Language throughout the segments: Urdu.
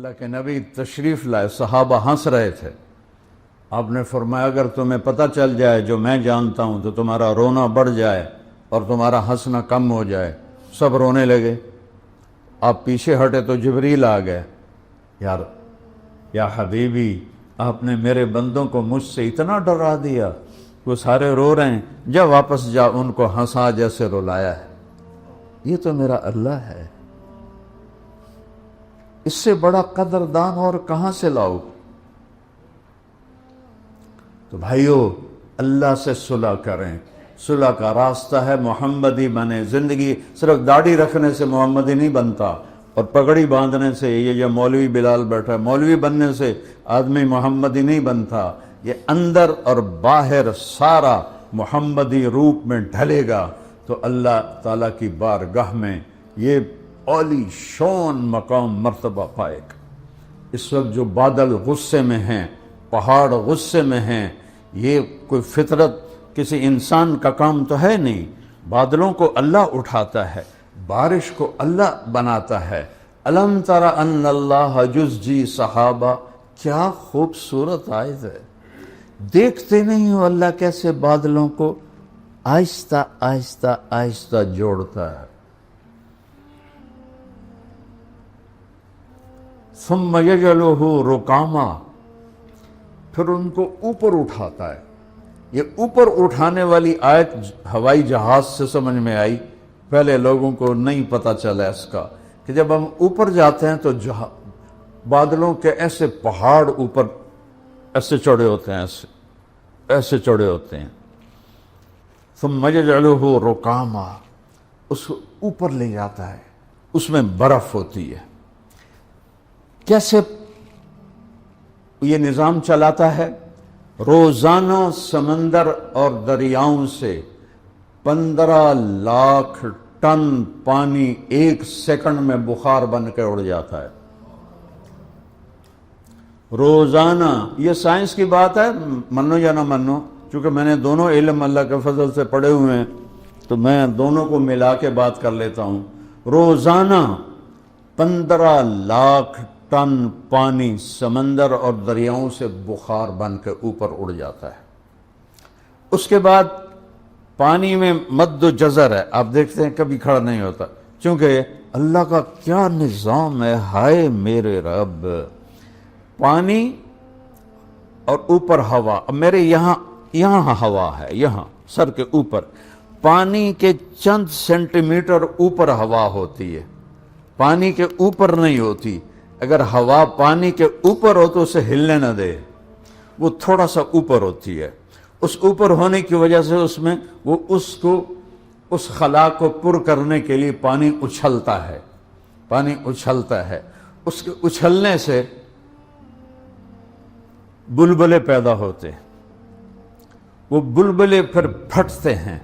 اللہ کے نبی تشریف لائے، صحابہ ہنس رہے تھے. آپ نے فرمایا اگر تمہیں پتہ چل جائے جو میں جانتا ہوں تو تمہارا رونا بڑھ جائے اور تمہارا ہنسنا کم ہو جائے. سب رونے لگے. آپ پیچھے ہٹے تو جبریل آ گئے. یا حبیبی، آپ نے میرے بندوں کو مجھ سے اتنا ڈرا دیا، وہ سارے رو رہے ہیں، جا واپس جا، ان کو ہنسا جیسے رلایا ہے. یہ تو میرا اللہ ہے، اس سے بڑا قدردان اور کہاں سے لاؤ؟ تو بھائیو، اللہ سے صلح کریں. صلح کا راستہ ہے محمدی بنے. زندگی صرف داڑھی رکھنے سے محمدی نہیں بنتا، اور پگڑی باندھنے سے، یہ جو مولوی بلال بیٹھا ہے، مولوی بننے سے آدمی محمدی نہیں بنتا. یہ اندر اور باہر سارا محمدی روپ میں ڈھلے گا تو اللہ تعالیٰ کی بارگاہ میں یہ عالی شان مقام مرتبہ پائے گا. اس وقت جو بادل غصے میں ہیں، پہاڑ غصے میں ہیں، یہ کوئی فطرت کسی انسان کا کام تو ہے نہیں. بادلوں کو اللہ اٹھاتا ہے، بارش کو اللہ بناتا ہے. الم تر ان اللہ یزجی صحابہ، کیا خوبصورت آیت ہے. دیکھتے نہیں ہو اللہ کیسے بادلوں کو آہستہ آہستہ آہستہ جوڑتا ہے. ثم یجعلہ رکاما، پھر ان کو اوپر اٹھاتا ہے. یہ اوپر اٹھانے والی آیت ہوائی جہاز سے سمجھ میں آئی. پہلے لوگوں کو نہیں پتہ چلا اس کا کہ جب ہم اوپر جاتے ہیں تو بادلوں کے ایسے پہاڑ اوپر ایسے چڑھے ہوتے ہیں، ایسے چڑھے ہوتے ہیں. ثم یجعلہ رکاما، اس کو اوپر لے جاتا ہے. اس میں برف ہوتی ہے. کیسے یہ نظام چلاتا ہے؟ روزانہ سمندر اور دریاؤں سے 15 لاکھ ٹن پانی ایک سیکنڈ میں بخار بن کے اڑ جاتا ہے. روزانہ. یہ سائنس کی بات ہے، منو یا نہ منو، چونکہ میں نے دونوں علم اللہ کے فضل سے پڑھے ہوئے ہیں تو میں دونوں کو ملا کے بات کر لیتا ہوں. روزانہ 15 لاکھ ٹن پانی سمندر اور دریاؤں سے بخار بن کے اوپر اڑ جاتا ہے. اس کے بعد پانی میں مد و جزر ہے، آپ دیکھتے ہیں کبھی کھڑا نہیں ہوتا، چونکہ اللہ کا کیا نظام ہے. ہائے میرے رب. پانی اور اوپر ہوا. اب میرے یہاں ہوا ہے، یہاں سر کے اوپر. پانی کے چند سینٹی میٹر اوپر ہوا ہوتی ہے، پانی کے اوپر نہیں ہوتی. اگر ہوا پانی کے اوپر ہو تو اسے ہلنے نہ دے، وہ تھوڑا سا اوپر ہوتی ہے. اس اوپر ہونے کی وجہ سے اس میں وہ اس خلا کو پر کرنے کے لیے پانی اچھلتا ہے. پانی اچھلتا ہے. اس کے اچھلنے سے بلبلے پیدا ہوتے ہیں. وہ بلبلے پھر پھٹتے ہیں.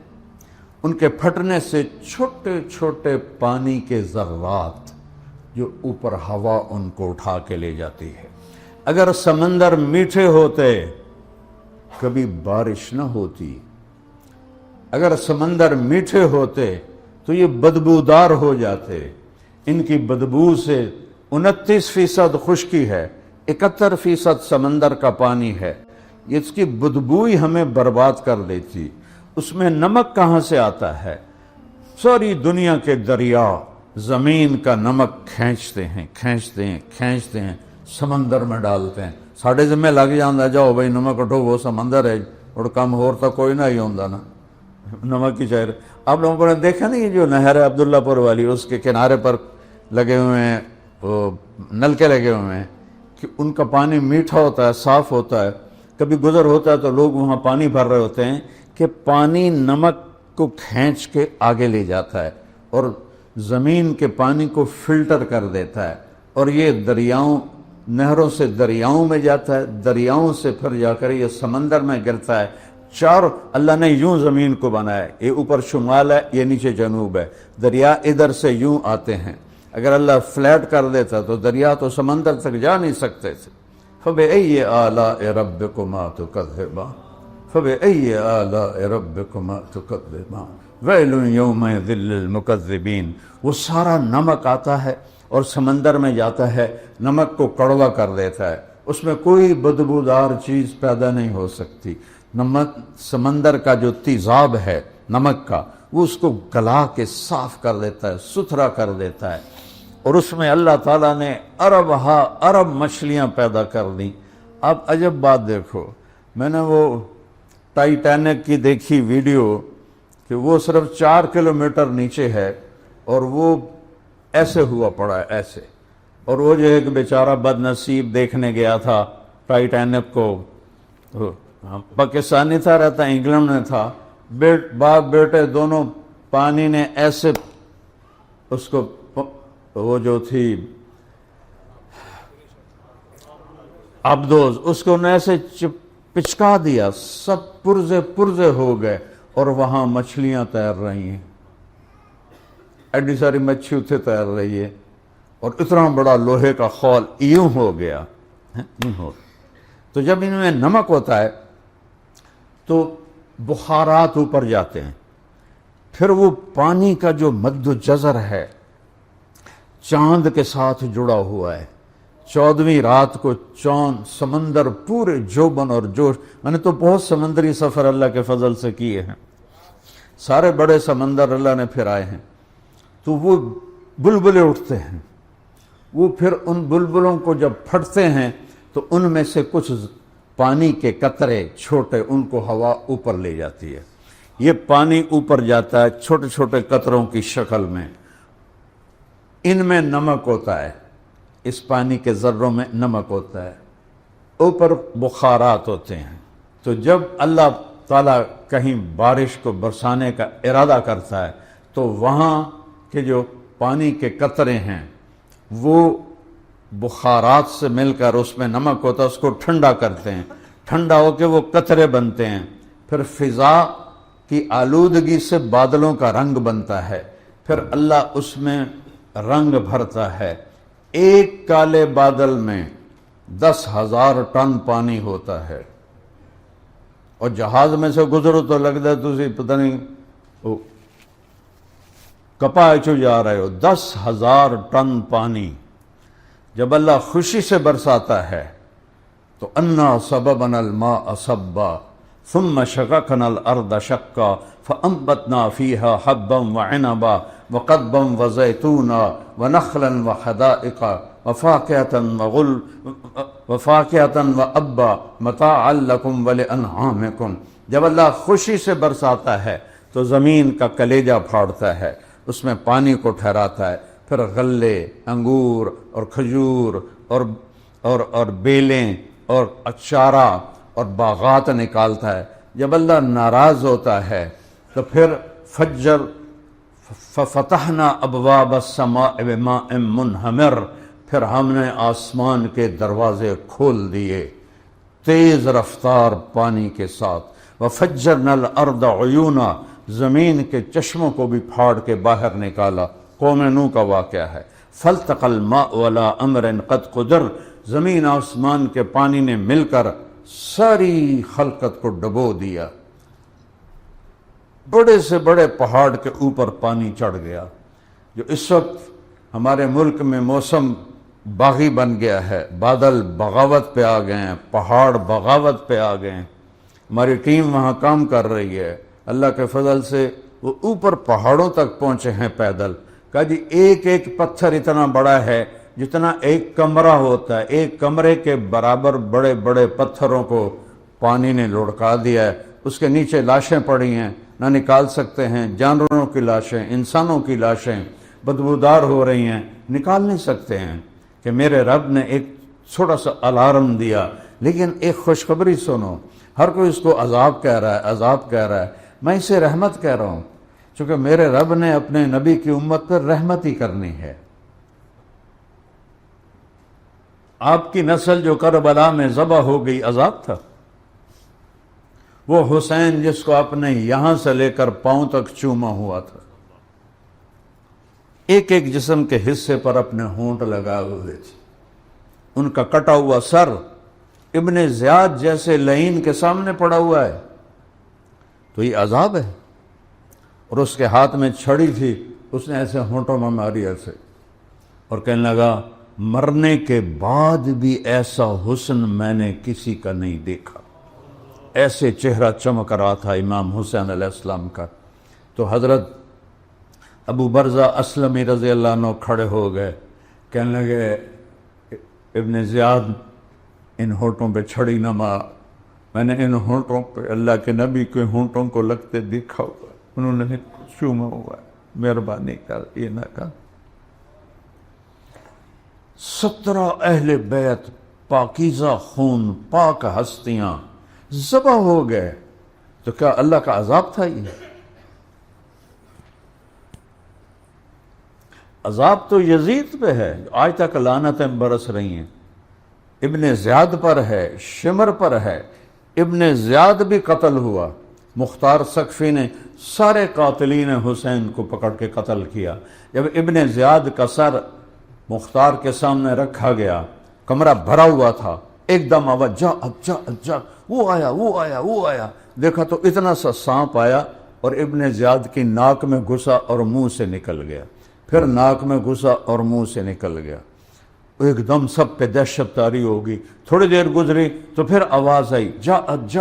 ان کے پھٹنے سے چھوٹے چھوٹے پانی کے ذرات جو اوپر ہوا ان کو اٹھا کے لے جاتی ہے. اگر سمندر میٹھے ہوتے کبھی بارش نہ ہوتی. اگر سمندر میٹھے ہوتے تو یہ بدبودار ہو جاتے. ان کی بدبو سے 29% خشکی ہے، 71% سمندر کا پانی ہے. اس کی بدبو ہی ہمیں برباد کر دیتی. اس میں نمک کہاں سے آتا ہے؟ ساری دنیا کے دریا زمین کا نمک کھینچتے ہیں سمندر میں ڈالتے ہیں. ساڑھے ذمہ لگ جاندہ، جاؤ بھائی نمک اٹھو، وہ سمندر ہے اور کم ہوتا کوئی نہ ہی ہوندہ نا نمک کی چہرے. آپ لوگوں نے دیکھا نہیں، یہ جو نہر ہے عبداللہ پور والی، اس کے کنارے پر لگے ہوئے ہیں وہ نلکے لگے ہوئے ہیں کہ ان کا پانی میٹھا ہوتا ہے، صاف ہوتا ہے. کبھی گزر ہوتا ہے تو لوگ وہاں پانی بھر رہے ہوتے ہیں کہ پانی نمک کو کھینچ کے آگے لے جاتا ہے اور زمین کے پانی کو فلٹر کر دیتا ہے. اور یہ دریاؤں، نہروں سے دریاؤں میں جاتا ہے، دریاؤں سے پھر جا کر یہ سمندر میں گرتا ہے. اللہ نے یوں زمین کو بنایا ہے، یہ اوپر شمال ہے، یہ نیچے جنوب ہے. دریا ادھر سے یوں آتے ہیں. اگر اللہ فلیٹ کر دیتا تو دریا تو سمندر تک جا نہیں سکتے تھے. فَبِأَيِّ آلَاءِ رَبِّكُمَا تُكَذِّبَانِ فَبِأَيِّ آلَاءِ رَبِّكُمَا تُكَذِّبَانِ وَيْلٌ يَوْمَئِذٍ لِّلْمُكَذِّبِينَ. وہ سارا نمک آتا ہے اور سمندر میں جاتا ہے، نمک کو کڑوا کر دیتا ہے، اس میں کوئی بدبودار چیز پیدا نہیں ہو سکتی۔ نمک سمندر کا جو تیزاب ہے نمک کا، وہ اس کو گلا کے صاف کر دیتا ہے، ستھرا کر دیتا ہے، اور اس میں اللہ تعالیٰ نے ارب مچھلیاں پیدا کر دیں۔ آپ عجب بات دیکھو، میں نے وہ ٹائٹینک کی دیکھی ویڈیو کہ وہ صرف 4 کلومیٹر نیچے ہے اور وہ ایسے ہوا پڑا ہے ایسے، اور وہ جو ایک بیچارہ بد نصیب دیکھنے گیا تھا ٹائٹینک کو، پاکستانی تھا، رہتا انگلینڈ میں تھا، باپ بیٹے دونوں، پانی نے ایسے اس کو، وہ جو تھی آبدوز، اس کو ایسے پچکا دیا، سب پرزے ہو گئے، اور وہاں مچھلیاں تیر رہی ہیں، ایڈی ساری مچھی اتھے تیر رہی ہے، اور اتنا بڑا لوہے کا خول یوں ہو گیا۔ تو جب ان میں نمک ہوتا ہے تو بخارات اوپر جاتے ہیں، پھر وہ پانی کا جو مد و جزر ہے چاند کے ساتھ جڑا ہوا ہے۔ 14ویں رات کو چاند، سمندر پورے جوبن اور جوش، میں نے تو بہت سمندری سفر اللہ کے فضل سے کیے ہیں، سارے بڑے سمندر اللہ نے پھرائے ہیں، تو وہ بلبلے اٹھتے ہیں، وہ پھر ان بلبلوں کو جب پھٹتے ہیں تو ان میں سے کچھ پانی کے قطرے چھوٹے، ان کو ہوا اوپر لے جاتی ہے، یہ پانی اوپر جاتا ہے چھوٹے چھوٹے قطروں کی شکل میں، ان میں نمک ہوتا ہے، اس پانی کے ذروں میں نمک ہوتا ہے، اوپر بخارات ہوتے ہیں۔ تو جب اللہ تعالیٰ کہیں بارش کو برسانے کا ارادہ کرتا ہے تو وہاں کے جو پانی کے قطرے ہیں وہ بخارات سے مل کر، اس میں نمک ہوتا ہے، اس کو ٹھنڈا کرتے ہیں، ٹھنڈا ہو کے وہ قطرے بنتے ہیں، پھر فضا کی آلودگی سے بادلوں کا رنگ بنتا ہے، پھر اللہ اس میں رنگ بھرتا ہے۔ ایک کالے بادل میں 10,000 ٹن پانی ہوتا ہے، اور جہاز میں سے گزرو تو لگتا ہے تسی پتہ نہیں کپا چو جا رہے ہو۔ 10,000 ٹن پانی جب اللہ خوشی سے برساتا ہے تو انا صببنا الماء صبا ثم شققنا الارض شقا فانبتنا فيها حبا وعنبا وقضبا وزيتونا ونخلا وحدائق وفاكهة وابا متاعا لكم ولانعامكم۔ جب اللہ خوشی سے برساتا ہے تو زمین کا کلیجہ پھاڑتا ہے، اس میں پانی کو ٹھہراتا ہے، پھر غلے، انگور اور کھجور اور بیلیں اور اچارہ اور باغات نکالتا ہے۔ جب اللہ ناراض ہوتا ہے تو پھر ففتحنا ابواب السماء بماء منہمر، پھر ہم نے آسمان کے دروازے کھول دیے تیز رفتار پانی کے ساتھ، وفجرنا الارض عیونا، زمین کے چشموں کو بھی پھاڑ کے باہر نکالا۔ قوم نوح کا واقعہ ہے۔ فالتقى الماء على امر قد قدر، زمین آسمان کے پانی نے مل کر ساری خلقت کو ڈبو دیا، بڑے سے بڑے پہاڑ کے اوپر پانی چڑھ گیا۔ جو اس وقت ہمارے ملک میں موسم باغی بن گیا ہے، بادل بغاوت پہ آ گئے ہیں، پہاڑ بغاوت پہ آ گئے ہیں، ہماری ٹیم وہاں کام کر رہی ہے، اللہ کے فضل سے وہ اوپر پہاڑوں تک پہنچے ہیں پیدل۔ کہا جی ایک ایک پتھر اتنا بڑا ہے جتنا ایک کمرہ ہوتا ہے، ایک کمرے کے برابر بڑے بڑے پتھروں کو پانی نے لڑکا دیا ہے، اس کے نیچے لاشیں پڑی ہیں، نہ نکال سکتے ہیں، جانوروں کی لاشیں، انسانوں کی لاشیں بدبودار ہو رہی ہیں، نکال نہیں سکتے ہیں۔ کہ میرے رب نے ایک چھوٹا سا الارم دیا، لیکن ایک خوشخبری سنو، ہر کوئی اس کو عذاب کہہ رہا ہے، عذاب کہہ رہا ہے، میں اسے رحمت کہہ رہا ہوں، چونکہ میرے رب نے اپنے نبی کی امت پر رحمت ہی کرنی ہے۔ آپ کی نسل جو کربلا میں ذبح ہو گئی عذاب تھا، وہ حسین جس کو آپ نے یہاں سے لے کر پاؤں تک چوما ہوا تھا، ایک ایک جسم کے حصے پر اپنے ہونٹ لگا ہوئے تھے، ان کا کٹا ہوا سر ابن زیاد جیسے لعین کے سامنے پڑا ہوا ہے، تو یہ عذاب ہے۔ اور اس کے ہاتھ میں چھڑی تھی، اس نے ایسے ہونٹوں میں ماری ایسے، اور کہنے لگا مرنے کے بعد بھی ایسا حسن میں نے کسی کا نہیں دیکھا، ایسے چہرہ چمک رہا تھا امام حسین علیہ السلام کا۔ تو حضرت ابو برزہ اسلمی رضی اللہ عنہ کھڑے ہو گئے، کہنے لگے ابن زیاد ان ہونٹوں پہ چھڑی نہ مار، میں نے ان ہونٹوں پہ اللہ کے نبی کے ہونٹوں کو لگتے دیکھا ہوا، انہوں نے چوما ہوا ہے، مہربانی کر یہ نہ کر۔ 17 اہل بیت پاکیزہ خون پاک ہستیاں ذبح ہو گئے، تو کیا اللہ کا عذاب تھا؟ یہ عذاب تو یزید پہ ہے، آج تک لعنتیں برس رہی ہیں، ابن زیاد پر ہے، شمر پر ہے، ابن زیاد بھی قتل ہوا، مختار سقفی نے سارے قاتلین حسین کو پکڑ کے قتل کیا۔ جب ابن زیاد کا سر مختار کے سامنے رکھا گیا، کمرہ بھرا ہوا تھا، ایک دم آواز جا وہ آیا، دیکھا تو اتنا سا سانپ آیا اور ابن زیاد کی ناک میں گھسا اور منہ سے نکل گیا، پھر ناک میں گھسا اور منہ سے نکل گیا۔ ایک دم سب پہ دہشت طاری ہوگی، تھوڑی دیر گزری تو پھر آواز آئی جاءت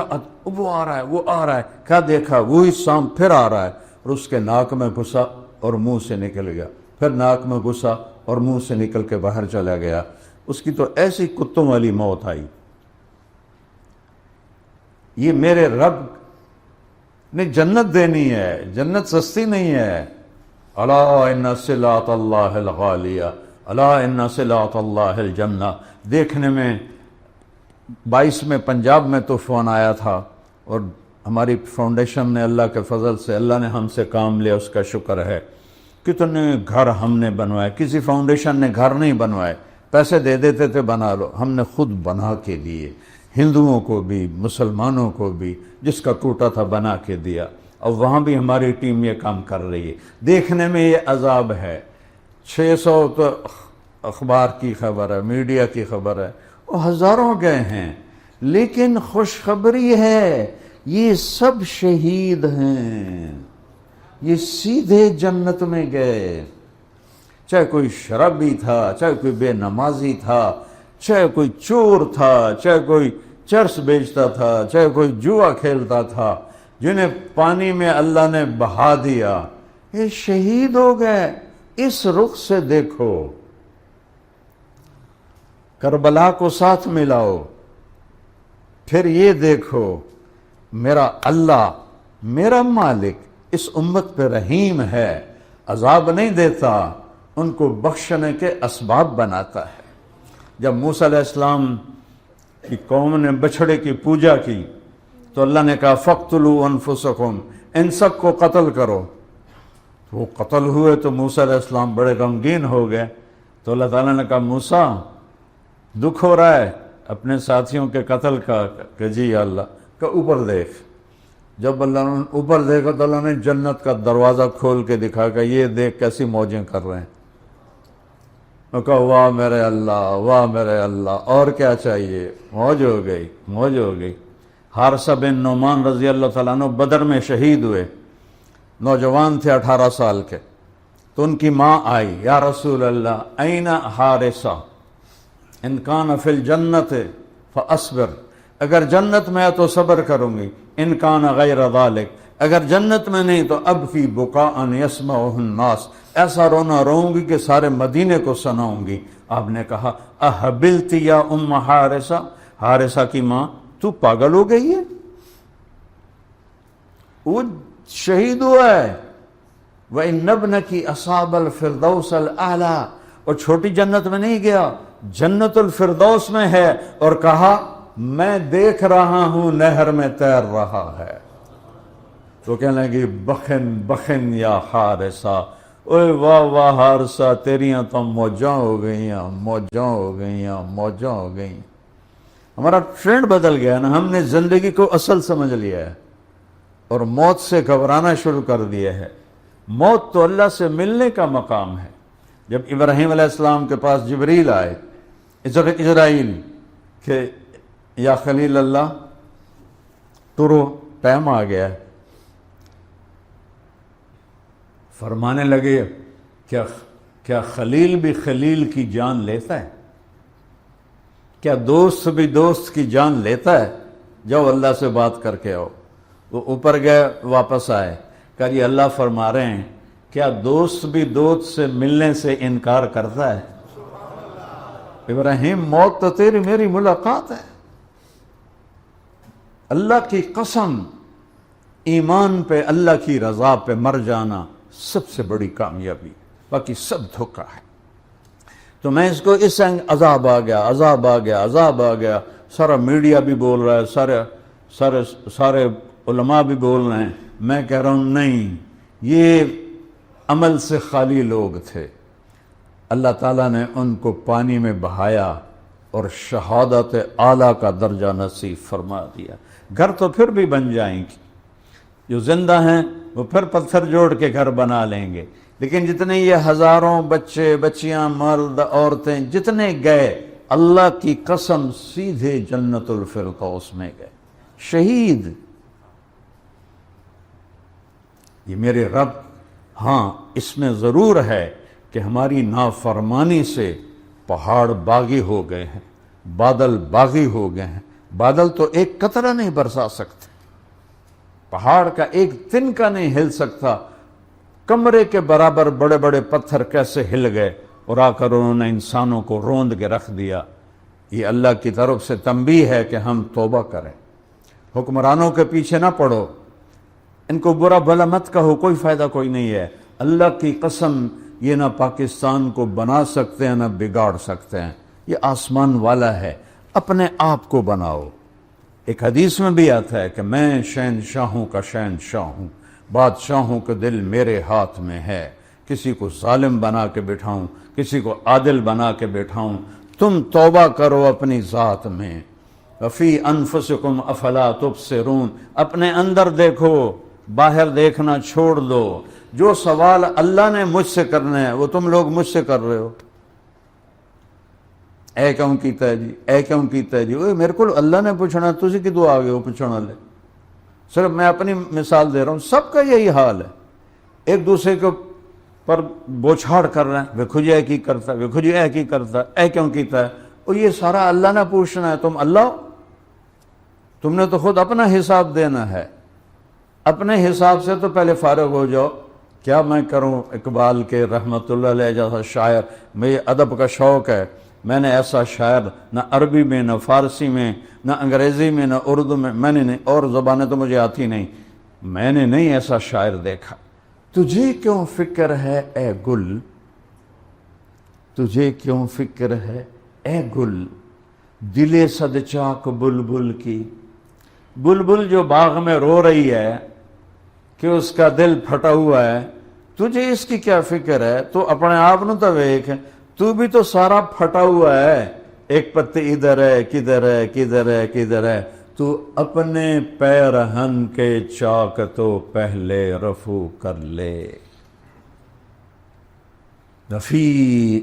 وہ آ رہا ہے، کیا دیکھا؟ وہی سانپ پھر آ رہا ہے، اور اس کے ناک میں گھسا اور منہ سے نکل گیا، پھر ناک میں گھسا اور منہ سے نکل کے باہر چلا گیا۔ اس کی تو ایسی کتوں والی موت آئی۔ یہ میرے رب نے جنت دینی ہے، جنت سستی نہیں ہے۔ الا ان صلاۃ اللہ الغالیہ، الا ان صلاۃ اللہ الجنہ۔ دیکھنے میں 22 میں پنجاب میں طوفان آیا تھا، اور ہماری فاؤنڈیشن نے اللہ کے فضل سے، اللہ نے ہم سے کام لیا، اس کا شکر ہے۔ کتنے گھر ہم نے بنوائے، کسی فاؤنڈیشن نے گھر نہیں بنوائے، پیسے دے دیتے تھے بنا لو، ہم نے خود بنا کے دیے، ہندوؤں کو بھی مسلمانوں کو بھی، جس کا ٹوٹا تھا بنا کے دیا۔ اور وہاں بھی ہماری ٹیم یہ کام کر رہی ہے۔ دیکھنے میں یہ عذاب ہے، 600 تو اخبار کی خبر ہے، میڈیا کی خبر ہے، وہ ہزاروں گئے ہیں، لیکن خوشخبری ہے یہ سب شہید ہیں، یہ سیدھے جنت میں گئے۔ چاہے کوئی شرابی تھا، چاہے کوئی بے نمازی تھا، چاہے کوئی چور تھا، چاہے کوئی چرس بیچتا تھا، چاہے کوئی جوا کھیلتا تھا، جنہیں پانی میں اللہ نے بہا دیا، یہ شہید ہو گئے۔ اس رخ سے دیکھو، کربلا کو ساتھ ملاؤ، پھر یہ دیکھو میرا اللہ، میرا مالک اس امت پہ رحیم ہے، عذاب نہیں دیتا، ان کو بخشنے کے اسباب بناتا ہے۔ جب موسیٰ علیہ السلام کی قوم نے بچھڑے کی پوجا کی تو اللہ نے کہا فَاقْتُلُوا أَنفُسَكُمْ، ان سب کو قتل کرو۔ تو وہ قتل ہوئے تو موسیٰ علیہ السلام بڑے غمگین ہو گئے، تو اللہ تعالیٰ نے کہا موسیٰ دکھ ہو رہا ہے اپنے ساتھیوں کے قتل کا؟ کہ جی اللہ۔ کہ اوپر دیکھ۔ جب اللہ نے اوپر دیکھا تو اللہ نے جنت کا دروازہ کھول کے دکھا کہ یہ دیکھ کیسی موجیں کر رہے ہیں۔ میں کہا واہ میرے اللہ، واہ میرے اللہ، اور کیا چاہیے؟ موج ہو گئی، موج ہو گئی۔ حارثہ بن نعمان رضی اللہ تعالیٰ عنہ بدر میں شہید ہوئے، نوجوان تھے 18 سال کے۔ تو ان کی ماں آئی، یا رسول اللہ این حارثہ، ان کان فی الجنت فاصبر، اگر جنت میں ہے تو صبر کروں گی، ان کان غیر ذالک، اگر جنت میں نہیں تو اب کی بکاء یسمعہ الناس، ایسا رونا روؤں گی کہ سارے مدینے کو سناؤں گی۔ آپ نے کہا احبلتی یا ام حارثہ، حارثہ کی ماں تو پاگل ہو گئی ہے؟ وہ شہید ہوا ہے۔ وَإِنَّ ابْنَكِ أَصَابَ الْفِرْدَوْسَ الْأَعْلَىٰ، اور چھوٹی جنت میں نہیں گیا، جنت الفردوس میں ہے، اور کہا میں دیکھ رہا ہوں نہر میں تیر رہا ہے۔ تو کہنے لگی بخن بخن یا حارثہ، اوہ واہ واہ حارثہ، تیریاں تو موجاں ہو گئیاں، موجاں ہو گئیاں، موجاں ہو گئیں۔ ہمارا ٹرینڈ بدل گیا نا، ہم نے زندگی کو اصل سمجھ لیا ہے اور موت سے گھبرانا شروع کر دیا ہے۔ موت تو اللہ سے ملنے کا مقام ہے۔ جب ابراہیم علیہ السلام کے پاس جبریل آئے، اسرائیل، کہ یا خلیل اللہ ترو ٹائم آ گیا ہے، فرمانے لگے کیا خلیل بھی خلیل کی جان لیتا ہے؟ کیا دوست بھی دوست کی جان لیتا ہے؟ جاؤ اللہ سے بات کر کے آؤ۔ وہ اوپر گئے، واپس آئے، کہا جی اللہ فرما رہے ہیں کیا دوست بھی دوست سے ملنے سے انکار کرتا ہے؟ ابراہیم موت تو تیری میری ملاقات ہے۔ اللہ کی قسم، ایمان پہ، اللہ کی رضا پہ مر جانا سب سے بڑی کامیابی، باقی سب دھوکہ ہے۔ تو میں اس کو اس عذاب آ گیا، عذاب آ گیا، عذاب آ گیا، سارا میڈیا بھی بول رہا ہے، سارے علماء بھی بول رہے ہیں، میں کہہ رہا ہوں نہیں، یہ عمل سے خالی لوگ تھے۔ اللہ تعالیٰ نے ان کو پانی میں بہایا اور شہادت اعلیٰ کا درجہ نصیب فرما دیا۔ گھر تو پھر بھی بن جائیں گے، جو زندہ ہیں وہ پھر پتھر جوڑ کے گھر بنا لیں گے، لیکن جتنے یہ ہزاروں بچے بچیاں مرد عورتیں جتنے گئے، اللہ کی قسم سیدھے جنت الفردوس میں گئے، شہید۔ یہ میرے رب، ہاں اس میں ضرور ہے کہ ہماری نافرمانی سے پہاڑ باغی ہو گئے ہیں، بادل باغی ہو گئے ہیں۔ بادل تو ایک قطرہ نہیں برسا سکتے، پہاڑ کا ایک تنکا نہیں ہل سکتا۔ کمرے کے برابر بڑے بڑے پتھر کیسے ہل گئے اور آ کر انہوں نے انسانوں کو روند کے رکھ دیا۔ یہ اللہ کی طرف سے تنبیہ ہے کہ ہم توبہ کریں۔ حکمرانوں کے پیچھے نہ پڑو، ان کو برا بھلا مت کہو، کوئی فائدہ کوئی نہیں ہے۔ اللہ کی قسم یہ نہ پاکستان کو بنا سکتے ہیں نہ بگاڑ سکتے ہیں، یہ آسمان والا ہے، اپنے آپ کو بناؤ۔ ایک حدیث میں بھی آتا ہے کہ میں شہنشاہوں کا شہنشاہ ہوں، بادشاہوں کا دل میرے ہاتھ میں ہے، کسی کو ظالم بنا کے بٹھاؤں، کسی کو عادل بنا کے بٹھاؤں۔ تم توبہ کرو اپنی ذات میں، وفی انفسکم افلا تبصرون، اپنے اندر دیکھو، باہر دیکھنا چھوڑ دو۔ جو سوال اللہ نے مجھ سے کرنا ہے وہ تم لوگ مجھ سے کر رہے ہو۔ اے کیوں کیتا ہے جی، اے کیوں کیتا ہے جی، میرے کو اللہ نے پوچھنا، تسی کدو آ گئے ہو پوچھنا لے۔ صرف میں اپنی مثال دے رہا ہوں، سب کا یہی حال ہے، ایک دوسرے کے پر بوچھاڑ کر رہے ہیں، ویکھو جی اے کی کرتا ہے، ویکھو جی اے کی کرتا ہے، اے کیوں کیتا ہے۔ اور یہ سارا اللہ نے پوچھنا ہے، تم اللہ ہو، تم نے تو خود اپنا حساب دینا ہے۔ اپنے حساب سے تو پہلے فارغ ہو جاؤ۔ کیا میں کروں، اقبال کے رحمت اللہ علیہ جیسا شاعر، مجھے ادب کا شوق ہے، میں نے ایسا شاعر نہ عربی میں نہ فارسی میں نہ انگریزی میں نہ اردو میں نے نہیں، اور زبانیں تو مجھے آتی نہیں، میں نے نہیں ایسا شاعر دیکھا۔ تجھے کیوں فکر ہے اے گل، تجھے کیوں فکر ہے اے گل، دل صد چاک بلبل کی۔ بلبل جو باغ میں رو رہی ہے کہ اس کا دل پھٹا ہوا ہے، تجھے اس کی کیا فکر ہے؟ تو اپنے آپ نو تو ویکھ، تو بھی تو سارا پھٹا ہوا ہے، ایک پتی ادھر ہے، کدھر ہے، کدھر ہے، کدھر ہے۔ تو اپنے پیرہن کے چاک تو پہلے رفو کر لے۔ فی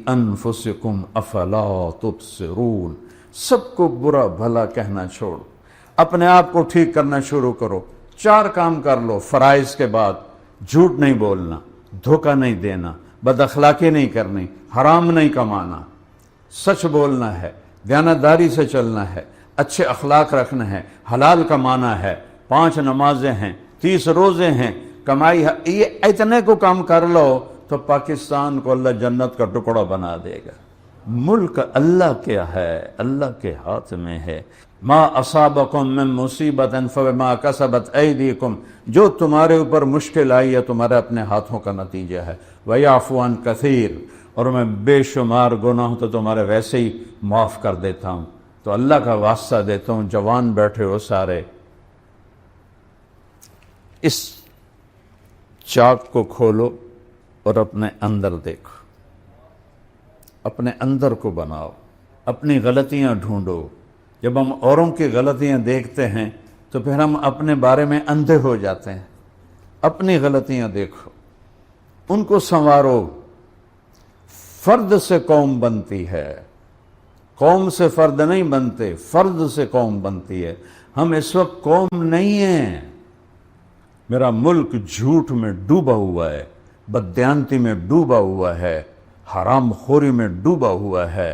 انفسکم افلا تبصرون، سب کو برا بھلا کہنا چھوڑ، اپنے آپ کو ٹھیک کرنا شروع کرو۔ 4 کام کر لو فرائض کے بعد: جھوٹ نہیں بولنا، دھوکہ نہیں دینا، بد اخلاقی نہیں کرنی، حرام نہیں کمانا، سچ بولنا ہے، دیانتداری سے چلنا ہے، اچھے اخلاق رکھنا ہے، حلال کمانا ہے، 5 نمازیں ہیں، 30 روزے ہیں، کمائی ہے۔ یہ اتنے کو کام کر لو تو پاکستان کو اللہ جنت کا ٹکڑا بنا دے گا۔ ملک اللہ کیا ہے، اللہ کے ہاتھ میں ہے۔ ما اصابکم من مصیبت فبما کسبت ایدیکم، جو تمہارے اوپر مشکل آئی ہے تمہارے اپنے ہاتھوں کا نتیجہ ہے۔ ویعفو عن کثیر، اور میں بے شمار گناہ تو تمہارے ویسے ہی معاف کر دیتا ہوں۔ تو اللہ کا واسطہ دیتا ہوں، جوان بیٹھے ہو سارے، اس چاک کو کھولو اور اپنے اندر دیکھو، اپنے اندر کو بناؤ، اپنی غلطیاں ڈھونڈو۔ جب ہم اوروں کی غلطیاں دیکھتے ہیں تو پھر ہم اپنے بارے میں اندھے ہو جاتے ہیں۔ اپنی غلطیاں دیکھو، ان کو سنوارو۔ فرد سے قوم بنتی ہے، قوم سے فرد نہیں بنتے، فرد سے قوم بنتی ہے۔ ہم اس وقت قوم نہیں ہیں۔ میرا ملک جھوٹ میں ڈوبا ہوا ہے، بددیانتی میں ڈوبا ہوا ہے، حرام خوری میں ڈوبا ہوا ہے،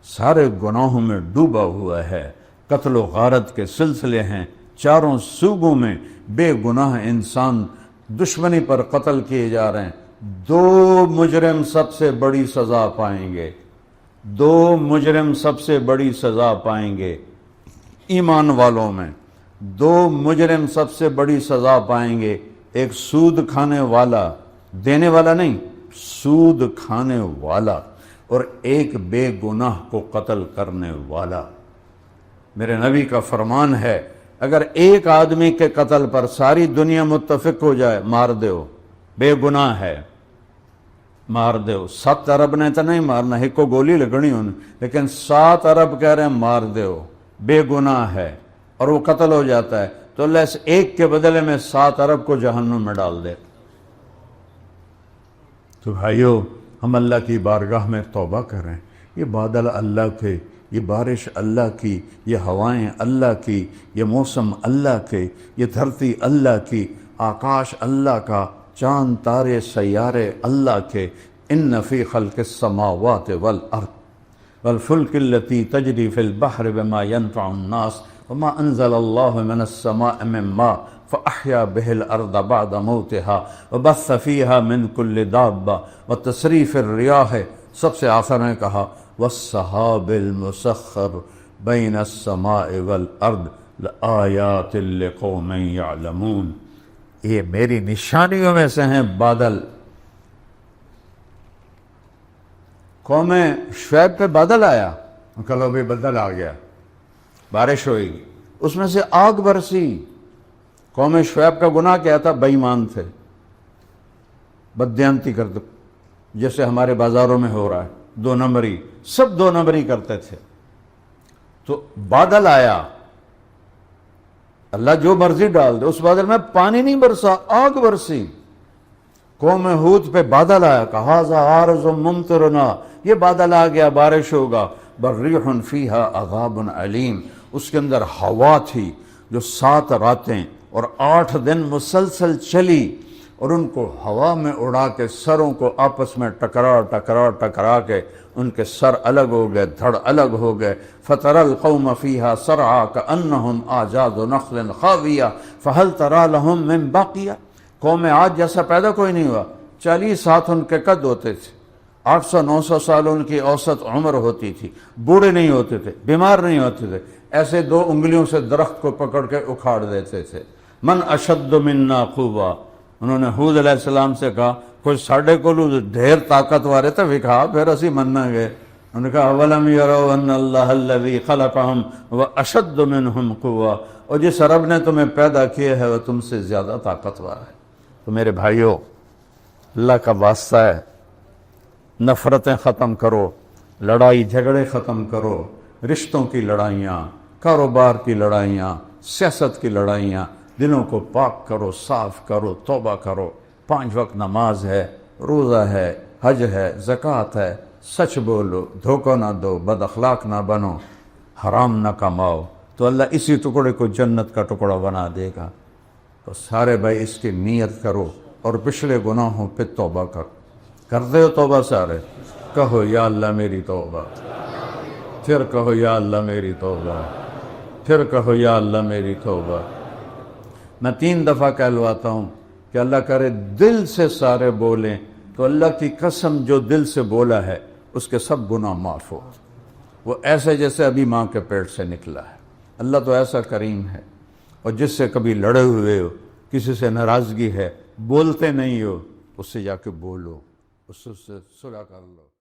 سارے گناہوں میں ڈوبا ہوا ہے، قتل و غارت کے سلسلے ہیں، چاروں صوبوں میں بے گناہ انسان دشمنی پر قتل کیے جا رہے ہیں۔ دو مجرم سب سے بڑی سزا پائیں گے، دو مجرم سب سے بڑی سزا پائیں گے ایمان والوں میں، دو مجرم سب سے بڑی سزا پائیں گے، ایک سود کھانے والا، دینے والا نہیں، سود کھانے والا، اور ایک بے گناہ کو قتل کرنے والا۔ میرے نبی کا فرمان ہے اگر ایک آدمی کے قتل پر ساری دنیا متفق ہو جائے، مار دیو، بے گناہ ہے، مار دیو۔ 7 ارب نے تو نہیں مارنا، ایک کو گولی لگنی انہیں، لیکن 7 ارب کہہ رہے ہیں مار دیو، بے گناہ ہے، اور وہ قتل ہو جاتا ہے تو اللہ اس ایک کے بدلے میں 7 ارب کو جہنم میں ڈال دے۔ تو بھائیو، ہم اللہ کی بارگاہ میں توبہ کریں، یہ بادل اللہ کے، یہ بارش اللہ کی، یہ ہوائیں اللہ کی، یہ موسم اللہ کے، یہ دھرتی اللہ کی، آکاش اللہ کا، چاند تارے سیارے اللہ کے۔ ان فی خلق السماوات والارض والفلک التي تجری فی البحر بما ينفع الناس وما انزل اللہ من السماء من ماء فأحیا به الارض بعد موتها وبث فیہا من کل دابہ وتصریف الریاح، سب سے آخر میں کہا والسحاب المسخر بین السماء والارض لآیات لقوم یعلمون۔ یہ میری نشانیوں میں سے ہیں بادل۔ قوم شعیب پہ بادل آیا، کہو بھی بدل آ گیا، بارش ہوئے گی، اس میں سے آگ برسی۔ قوم شعیب کا گناہ کیا تھا؟ بے ایمان تھے، بددیانتی کرتے، جیسے ہمارے بازاروں میں ہو رہا ہے، 2 نمبری، سب 2 نمبری کرتے تھے۔ تو بادل آیا، اللہ جو مرضی ڈال دے، اس بادل میں پانی نہیں برسا، آگ برسی۔ قوم ہود پہ بادل آیا، کہا ذا عارض ممطرنا، یہ بادل آ گیا، بارش ہوگا، بریح فیہا عذاب علیم، اس کے اندر ہوا تھی جو 7 راتیں اور 8 دن مسلسل چلی، اور ان کو ہوا میں اڑا کے سروں کو آپس میں ٹکرا کے ان کے سر الگ ہو گئے، دھڑ الگ ہو گئے۔ فَتَرَى الْقَوْمَ فِيهَا سَرْعَىٰ كَأَنَّهُمْ أَعْجَازُ نَخْلٍ خَاوِيَةٍ فَهَلْ تَرَىٰ لَهُم مِّن بَاقِيَةٍ۔ قوم عاد جیسا پیدا کوئی نہیں ہوا، 40 ہاتھ ان کے قد ہوتے تھے، 800-900 سال ان کی اوسط عمر ہوتی تھی، بوڑھے نہیں ہوتے تھے، بیمار نہیں ہوتے تھے، ایسے 2 انگلیوں سے درخت کو پکڑ کے اکھاڑ دیتے تھے۔ من اشد منا قوہ، انہوں نے ہود علیہ السلام سے کہا کوئی ساڑھے کو ڈھیر طاقت وارے تو وکھا، پھر اسی مننا گئے۔ انہوں نے کہا اولم یروا ان اللہ الذی خلقہم واشد منہم قوہ، اور جس رب نے تمہیں پیدا کیا ہے وہ تم سے زیادہ طاقتور ہے۔ تو میرے بھائیو، اللہ کا واسطہ ہے، نفرتیں ختم کرو، لڑائی جھگڑے ختم کرو، رشتوں کی لڑائیاں، کاروبار کی لڑائیاں، سیاست کی لڑائیاں، دلوں کو پاک کرو، صاف کرو، توبہ کرو۔ 5 وقت نماز ہے، روزہ ہے، حج ہے، زکوٰۃ ہے، سچ بولو، دھوکہ نہ دو، بد اخلاق نہ بنو، حرام نہ کماؤ، تو اللہ اسی ٹکڑے کو جنت کا ٹکڑا بنا دے گا۔ تو سارے بھائی اس کی نیت کرو اور پچھلے گناہوں پہ توبہ کرو۔ کرتے ہو توبہ سارے؟ کہو یا اللہ میری توبہ، پھر کہو یا اللہ میری توبہ، پھر کہو یا اللہ میری توبہ۔ میں 3 دفعہ کہلواتا ہوں کہ اللہ کرے دل سے سارے بولیں تو اللہ کی قسم جو دل سے بولا ہے اس کے سب گناہ معاف ہو، وہ ایسے جیسے ابھی ماں کے پیٹ سے نکلا ہے۔ اللہ تو ایسا کریم ہے، اور جس سے کبھی لڑے ہوئے ہو، کسی سے ناراضگی ہے، بولتے نہیں ہو، اس سے جا کے بولو، اس سے صلح کر لو۔